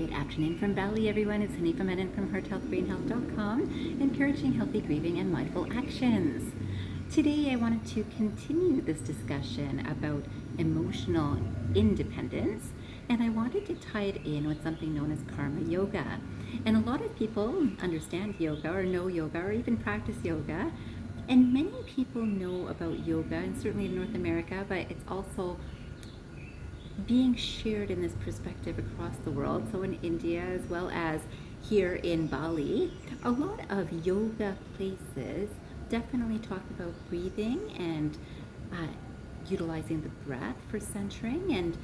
Great afternoon from Bali, everyone. It's Hanifa Menon from hearthealthbrainhealth.com, encouraging healthy grieving and mindful actions. Today, I wanted to continue this discussion about emotional independence, and I wanted to tie it in with something known as karma yoga. And a lot of people understand yoga or know yoga or even practice yoga, and many people know about yoga, and certainly in North America, but it's also being shared in this perspective across the world, so in India as well as here in Bali. A lot of yoga places definitely talk about breathing and utilizing the breath for centering, and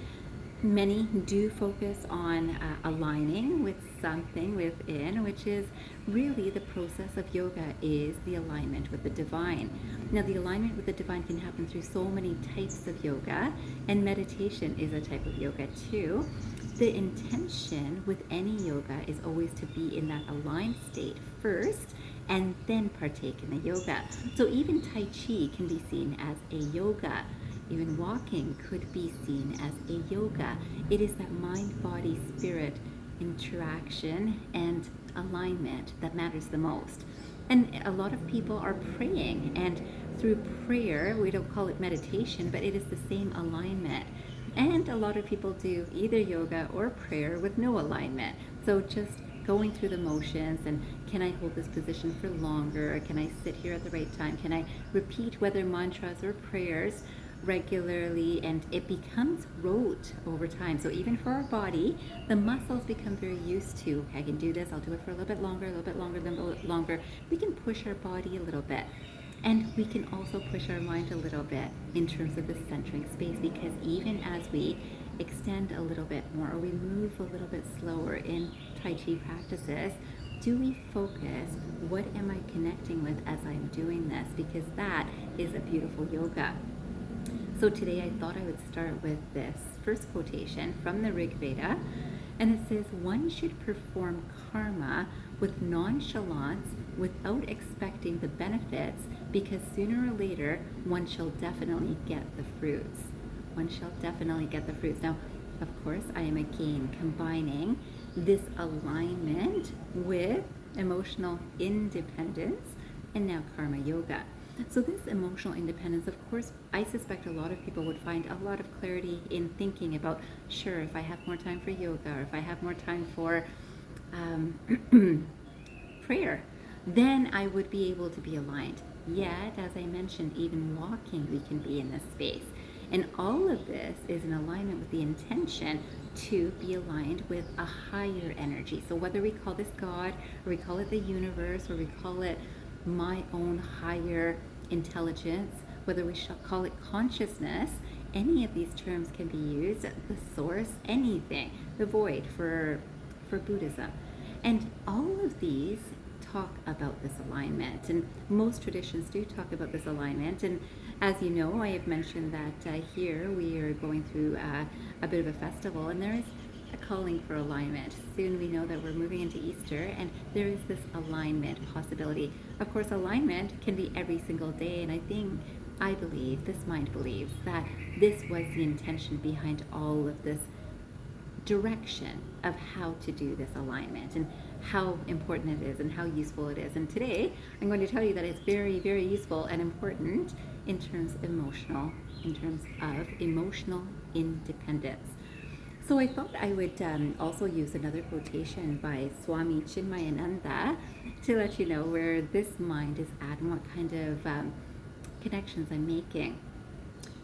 many do focus on aligning with something within, which is really the process of yoga, is the alignment with the divine. Now, the alignment with the divine can happen through so many types of yoga, and meditation is a type of yoga too. The intention with any yoga is always to be in that aligned state first and then partake in the yoga. So even Tai Chi can be seen as a yoga. Even walking could be seen as a yoga. It is that mind, body, spirit interaction and alignment that matters the most. And a lot of people are praying, and through prayer, we don't call it meditation, but it is the same alignment. And a lot of people do either yoga or prayer with no alignment. So just going through the motions, and can I hold this position for longer? Can I sit here at the right time? Can I repeat whether mantras or prayers regularly? And it becomes rote over time. So even for our body, the muscles become very used to, okay, I can do this, I'll do it for a little bit longer, a little bit longer, then a little longer. We can push our body a little bit. And we can also push our mind a little bit in terms of the centering space, because even as we extend a little bit more, or we move a little bit slower in Tai Chi practices, do we focus, what am I connecting with as I'm doing this? Because that is a beautiful yoga. So today I thought I would start with this first quotation from the Rig Veda, and it says, one should perform karma with nonchalance without expecting the benefits, because sooner or later one shall definitely get the fruits. One shall definitely get the fruits. Now, of course, I am again combining this alignment with emotional independence and now karma yoga. So this emotional independence, of course, I suspect a lot of people would find a lot of clarity in thinking about, sure, if I have more time for yoga, or if I have more time for prayer, then I would be able to be aligned. Yet, as I mentioned, even walking, we can be in this space. And all of this is in alignment with the intention to be aligned with a higher energy. So whether we call this God, or we call it the universe, or we call it my own higher intelligence, whether we shall call it consciousness, any of these terms can be used, the source, anything, the void for Buddhism. And all of these talk about this alignment, and most traditions do talk about this alignment. And as you know, I have mentioned that here we are going through a bit of a festival, and there is a calling for alignment. Soon we know that we're moving into Easter, and there is this alignment possibility. Of course, alignment can be every single day, and I believe, this mind believes, that this was the intention behind all of this direction of how to do this alignment, and how important it is, and how useful it is. And today I'm going to tell you that it's very, very useful and important in terms of emotional independence. So I thought I would also use another quotation by Swami Chinmayananda to let you know where this mind is at and what kind of connections I'm making.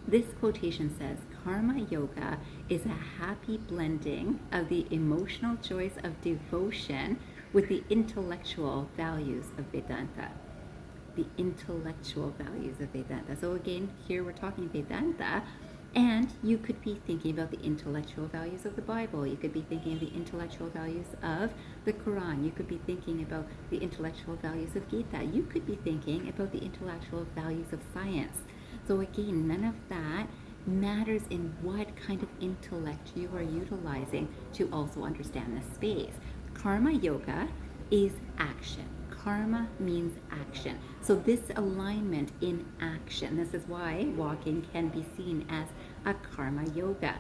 This quotation says, karma yoga is a happy blending of the emotional joys of devotion with the intellectual values of Vedanta. The intellectual values of Vedanta. So again, here we're talking Vedanta, and you could be thinking about the intellectual values of the Bible. You could be thinking of the intellectual values of the Quran. You could be thinking about the intellectual values of Gita. You could be thinking about the intellectual values of science. So again, none of that matters in what kind of intellect you are utilizing to also understand this space. Karma yoga is action. Karma means action. So this alignment in action, this is why walking can be seen as a karma yoga.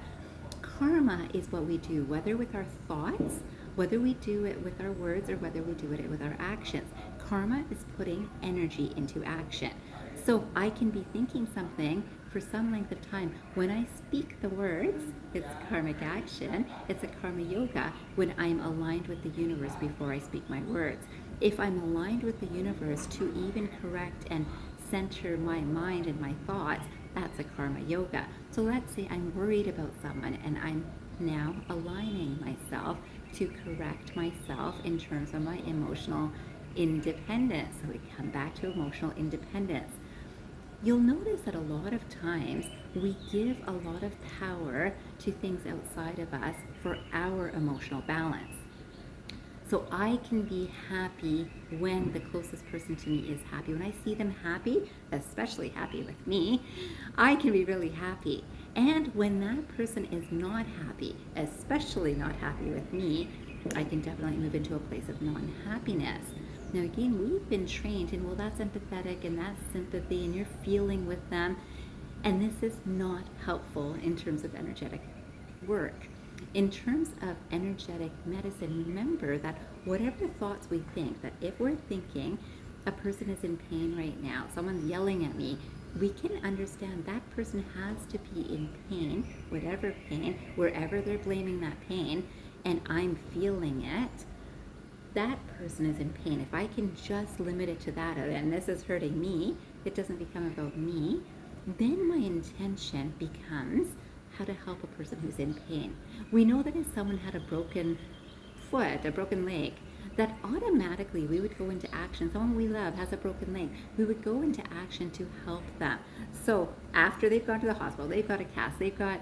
Karma is what we do, whether with our thoughts, whether we do it with our words or whether we do it with our actions. Karma is putting energy into action. So I can be thinking something for some length of time. When I speak the words, it's karmic action. It's a karma yoga when I'm aligned with the universe before I speak my words. If I'm aligned with the universe to even correct and center my mind and my thoughts, that's a karma yoga. So let's say I'm worried about someone and I'm now aligning myself to correct myself in terms of my emotional independence. So we come back to emotional independence. You'll notice that a lot of times we give a lot of power to things outside of us for our emotional balance. So I can be happy when the closest person to me is happy. When I see them happy, especially happy with me, I can be really happy. And when that person is not happy, especially not happy with me, I can definitely move into a place of non-happiness. Now again, we've been trained in, well, that's empathetic and that's sympathy and you're feeling with them. And this is not helpful in terms of energetic work. In terms of energetic medicine, remember that whatever thoughts we think, that if we're thinking a person is in pain right now, someone's yelling at me, we can understand that person has to be in pain, whatever pain, wherever they're blaming that pain, and I'm feeling it. That person is in pain. If I can just limit it to that, and this is hurting me, it doesn't become about me, then my intention becomes how to help a person who's in pain. We know that if someone had a broken foot, a broken leg, that automatically we would go into action. Someone we love has a broken leg. We would go into action to help them. So after they've gone to the hospital, they've got a cast, they've got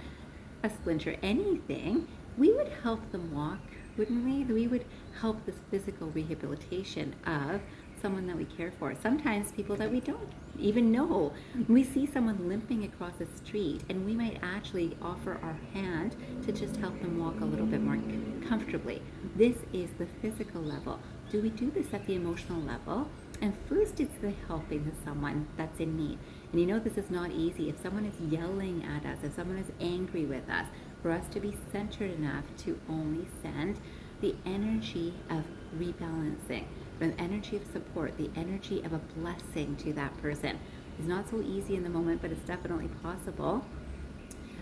a splinter, anything, we would help them walk, wouldn't we? We would help this physical rehabilitation of someone that we care for. Sometimes people that we don't even know. We see someone limping across the street and we might actually offer our hand to just help them walk a little bit more comfortably. This is the physical level. Do we do this at the emotional level? And first it's the helping to someone that's in need. And you know this is not easy. If someone is yelling at us, if someone is angry with us, for us to be centered enough to only send the energy of rebalancing, the energy of support, the energy of a blessing to that person. It's not so easy in the moment, but it's definitely possible.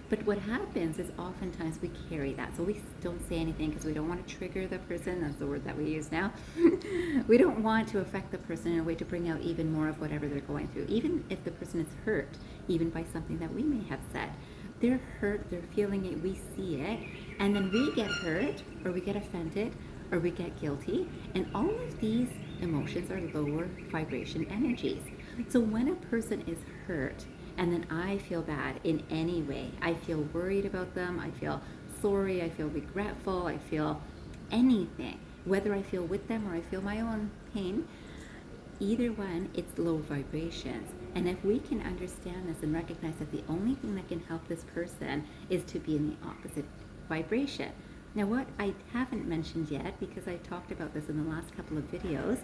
But what happens is oftentimes we carry that. So we don't say anything because we don't want to trigger the person. That's the word that we use now. We don't want to affect the person in a way to bring out even more of whatever they're going through. Even if the person is hurt, even by something that we may have said. They're hurt, they're feeling it, we see it, and then we get hurt, or we get offended, or we get guilty, and all of these emotions are lower vibration energies. So when a person is hurt, and then I feel bad in any way, I feel worried about them, I feel sorry, I feel regretful, I feel anything, whether I feel with them or I feel my own pain, either one, it's low vibrations. And if we can understand this and recognize that the only thing that can help this person is to be in the opposite vibration. Now what I haven't mentioned yet, because I talked about this in the last couple of videos,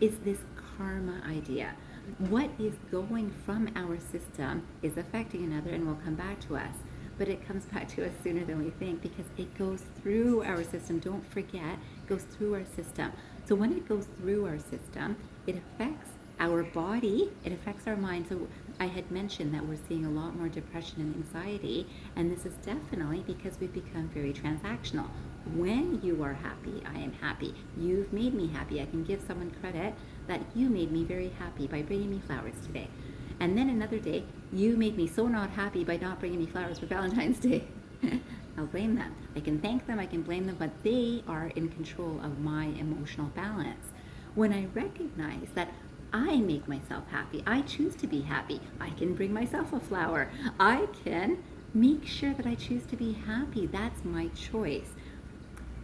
is this karma idea. What is going from our system is affecting another and will come back to us. But it comes back to us sooner than we think because it goes through our system. Don't forget, it goes through our system. So when it goes through our system, it affects our body, it affects our mind. So I had mentioned that we're seeing a lot more depression and anxiety, and this is definitely because we've become very transactional. When you are happy, I am happy. You've made me happy. I can give someone credit that you made me very happy by bringing me flowers today. And then another day, you made me so not happy by not bringing me flowers for Valentine's Day. I'll blame them. I can thank them, I can blame them, but they are in control of my emotional balance. When I recognize that I make myself happy, I choose to be happy, I can bring myself a flower, I can make sure that I choose to be happy. That's my choice.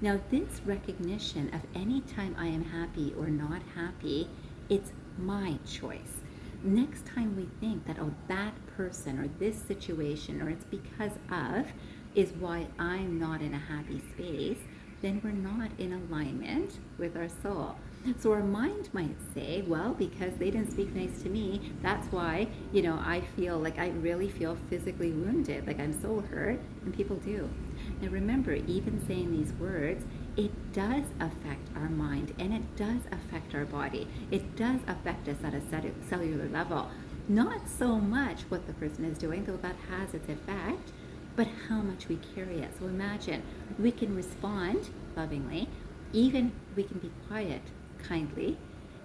Now this recognition of any time I am happy or not happy, it's my choice. Next time we think that, oh, that person or this situation or it's because of is why I'm not in a happy space, then we're not in alignment with our soul. So our mind might say, well, because they didn't speak nice to me, that's why, I feel like I really feel physically wounded, like I'm so hurt, and people do. Now remember, even saying these words, it does affect our mind and it does affect our body. It does affect us at a cellular level. Not so much what the person is doing, though that has its effect, but how much we carry it. So imagine, we can respond lovingly, even we can be quiet kindly,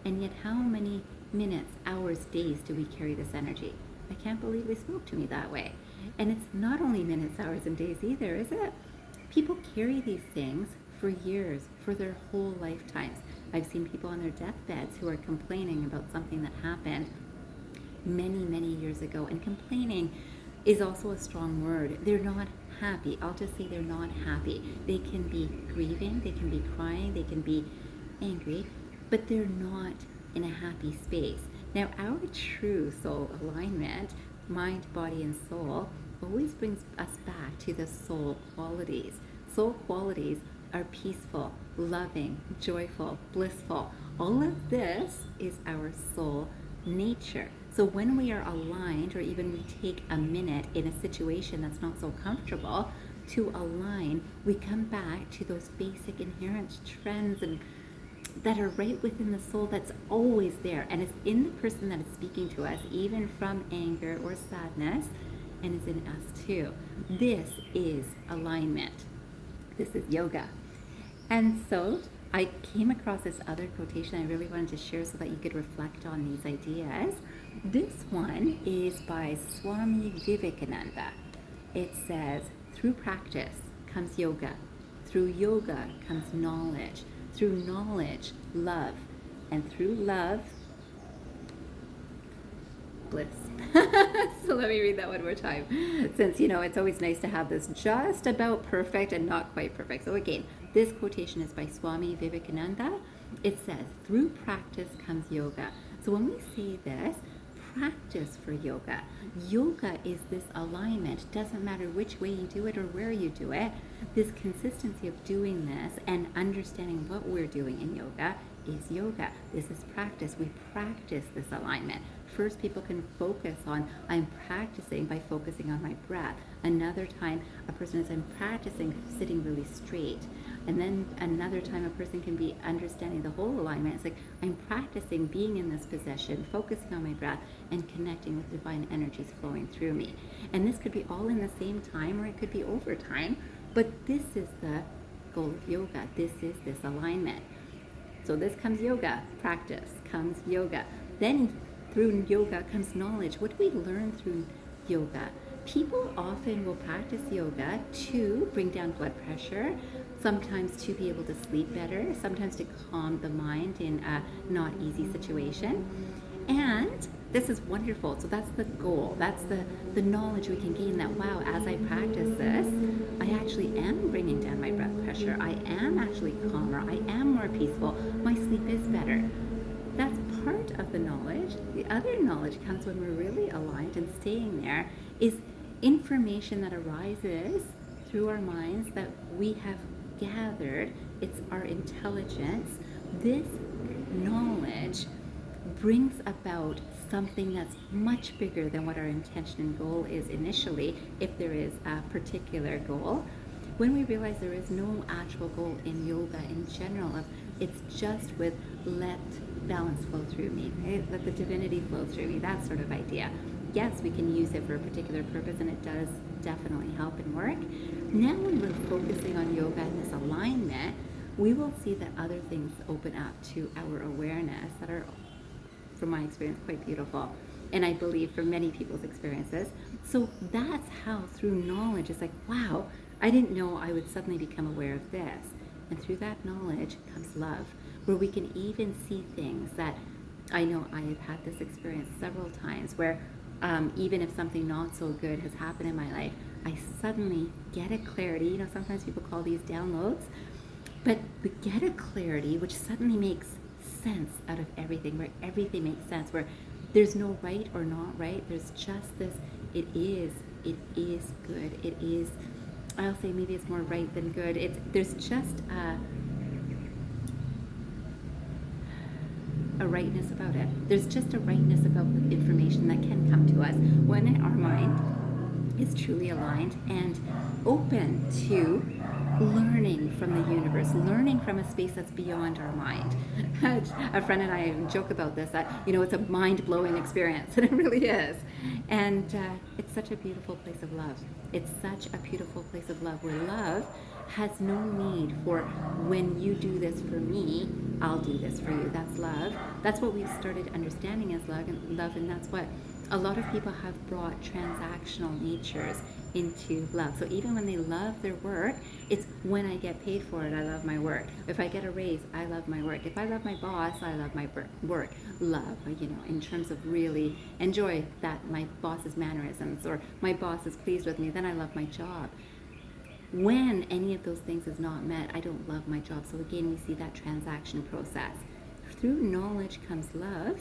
and yet how many minutes, hours, days do we carry this energy? I can't believe they spoke to me that way. And it's not only minutes, hours, and days either, is it? People carry these things for years, for their whole lifetimes. I've seen people on their deathbeds who are complaining about something that happened many, many years ago. And complaining is also a strong word. They're not happy. I'll just say they're not happy. They can be grieving, they can be crying, they can be angry, but they're not in a happy space. Now, our true soul alignment, mind, body, and soul, always brings us back to the soul qualities. Soul qualities are peaceful, loving, joyful, blissful. All of this is our soul nature. So when we are aligned, or even we take a minute in a situation that's not so comfortable to align, we come back to those basic inherent trends and that are right within the soul, that's always there, and it's in the person that is speaking to us, even from anger or sadness, and is in us too. This is alignment. This is yoga. And so I came across this other quotation I really wanted to share so that you could reflect on these ideas. This one is by Swami Vivekananda. It says, through practice comes yoga. Through yoga comes knowledge. Through knowledge, love. And through love, bliss. So let me read that one more time. Since, it's always nice to have this just about perfect and not quite perfect. So again, this quotation is by Swami Vivekananda. It says, through practice comes yoga. So when we say this, practice for yoga. Yoga is this alignment. Doesn't matter which way you do it or where you do it. This consistency of doing this and understanding what we're doing in yoga is yoga. This is practice. We practice this alignment. First, people can focus on, I'm practicing by focusing on my breath. Another time, a person is, I'm practicing sitting really straight. And then another time, a person can be understanding the whole alignment. It's like, I'm practicing being in this position, focusing on my breath, and connecting with divine energies flowing through me. And this could be all in the same time, or it could be over time. But this is the goal of yoga. This is this alignment. So this comes yoga. Practice comes yoga. Then through yoga comes knowledge. What do we learn through yoga? People often will practice yoga to bring down blood pressure, sometimes to be able to sleep better, sometimes to calm the mind in a not easy situation. And this is wonderful. So that's the goal. That's the knowledge we can gain, that, wow, as I practice this, I actually am bringing down my blood pressure. I am actually calmer. I am more peaceful. My sleep is better. That's part of the knowledge. The other knowledge comes when we're really aligned and staying there, is information that arises through our minds that we have gathered. It's our intelligence. This knowledge brings about something that's much bigger than what our intention and goal is initially, if there is a particular goal. When we realize there is no actual goal in yoga in general, it's just with let balance flow through me, right? Let the divinity flow through me, that sort of idea. Yes, we can use it for a particular purpose, and it does definitely help and work. Now when we're focusing on yoga and this alignment, we will see that other things open up to our awareness that are, from my experience, quite beautiful. And I believe for many people's experiences. So that's how, through knowledge, it's like, wow, I didn't know I would suddenly become aware of this. And through that knowledge comes love, where we can even see things that, I know I have had this experience several times, where even if something not so good has happened in my life, I suddenly get a clarity. Sometimes people call these downloads, but we get a clarity which suddenly makes sense out of everything, where everything makes sense, where there's no right or not right. There's just this, it is good. It is, I'll say maybe it's more right than good. There's just a rightness about it. There's just a rightness about the information that can come to us when our mind is truly aligned and open to learning from the universe, learning from a space that's beyond our mind. A friend and I joke about this, that, it's a mind-blowing experience, and it really is. And it's such a beautiful place of love. It's such a beautiful place of love, where love has no need for, when you do this for me, I'll do this for you. That's love. That's what we've started understanding as love, and that's what a lot of people have brought transactional natures into love. So even when they love their work, it's when I get paid for it, I love my work. If I get a raise, I love my work. If I love my boss, I love my work. Love, in terms of really enjoy that my boss's mannerisms, or my boss is pleased with me, then I love my job. When any of those things is not met, I don't love my job. So again, we see that transaction process. Through knowledge comes love.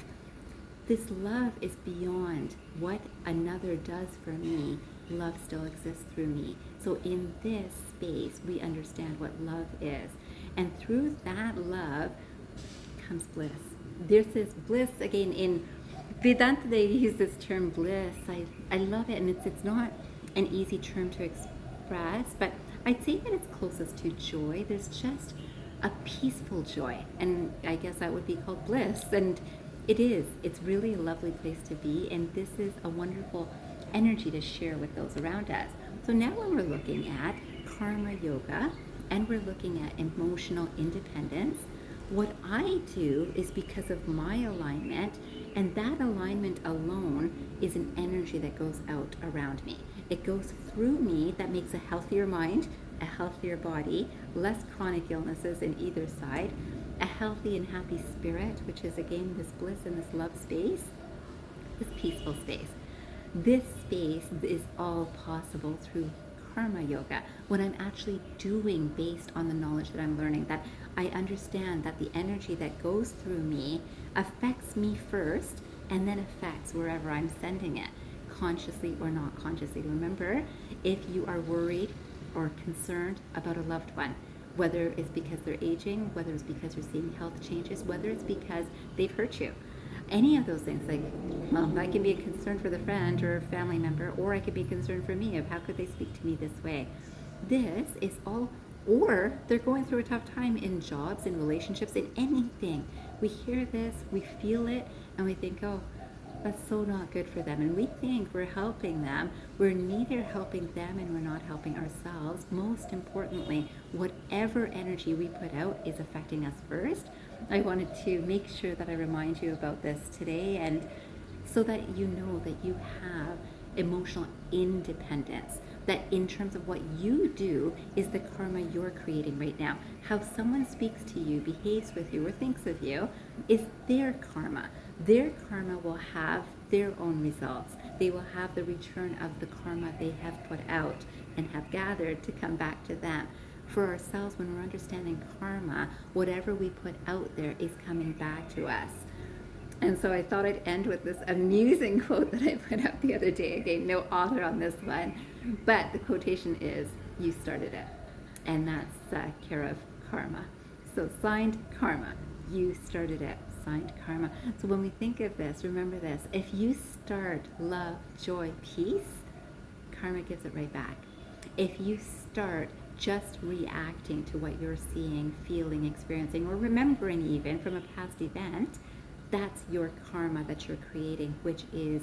This love is beyond what another does for me. Love still exists through me. So in this space, we understand what love is. And through that love comes bliss. This is bliss, again, in Vedanta, they use this term bliss. I love it, and it's not an easy term to express, but I'd say that it's closest to joy. There's just a peaceful joy, and I guess that would be called bliss. And it's really a lovely place to be, and this is a wonderful energy to share with those around us. So now when we're looking at karma yoga and we're looking at emotional independence, what I do is because of my alignment, and that alignment alone is an energy that goes out around me. It goes through me, that makes a healthier mind, a healthier body, less chronic illnesses in either side, a healthy and happy spirit, which is again this bliss and this love space, this peaceful space. This space is all possible through karma yoga, what I'm actually doing based on the knowledge that I'm learning, that I understand that the energy that goes through me affects me first and then affects wherever I'm sending it, consciously or not consciously. Remember, if you are worried or concerned about a loved one, whether it's because they're aging, whether it's because you're seeing health changes, whether it's because they've hurt you, any of those things, I can be concerned for the friend or family member, or I could be concerned for me, of how could they speak to me this way. This is all, or they're going through a tough time in jobs, in relationships, in anything. We hear this, we feel it, and we think, oh, that's so not good for them. And we think we're helping them. We're neither helping them and we're not helping ourselves. Most importantly, whatever energy we put out is affecting us first. I wanted to make sure that I remind you about this today, and so that you know that you have emotional independence, that in terms of what you do is the karma you're creating right now. How someone speaks to you, behaves with you, or thinks of you is their karma. Their karma will have their own results. They will have the return of the karma they have put out and have gathered to come back to them. For ourselves, when we're understanding karma, whatever we put out there is coming back to us. And so I thought I'd end with this amusing quote that I put up the other day. Again, no author on this one, but the quotation is, "You started it." And that's care of karma. So signed karma. You started it. Signed karma. So when we think of this, remember this. If you start love, joy, peace, karma gives it right back. If you start just reacting to what you're seeing, feeling, experiencing, or remembering even from a past event, that's your karma that you're creating, which is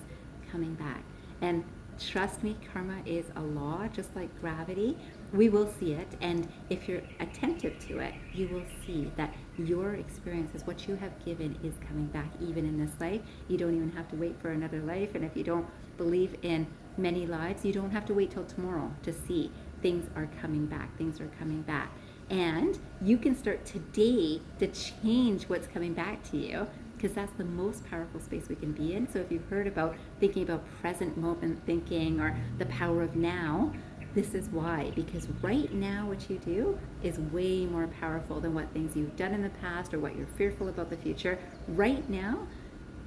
coming back. And trust me, karma is a law, just like gravity. We will see it, and if you're attentive to it, you will see that your experiences, what you have given, is coming back even in this life. You don't even have to wait for another life, and if you don't believe in many lives, you don't have to wait till tomorrow to see. Things are coming back. Things are coming back. And you can start today to change what's coming back to you, because that's the most powerful space we can be in. So if you've heard about thinking about present moment thinking or the power of now, this is why. Because right now what you do is way more powerful than what things you've done in the past or what you're fearful about the future. Right now,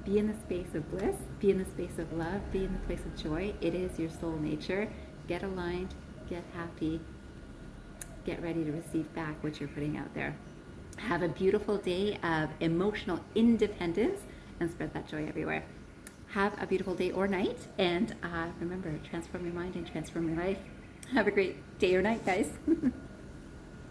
be in the space of bliss, be in the space of love, be in the place of joy. It is your soul nature. Get aligned, get happy, get ready to receive back what you're putting out there. Have a beautiful day of emotional independence and spread that joy everywhere. Have a beautiful day or night. And remember, transform your mind and transform your life. Have a great day or night, guys.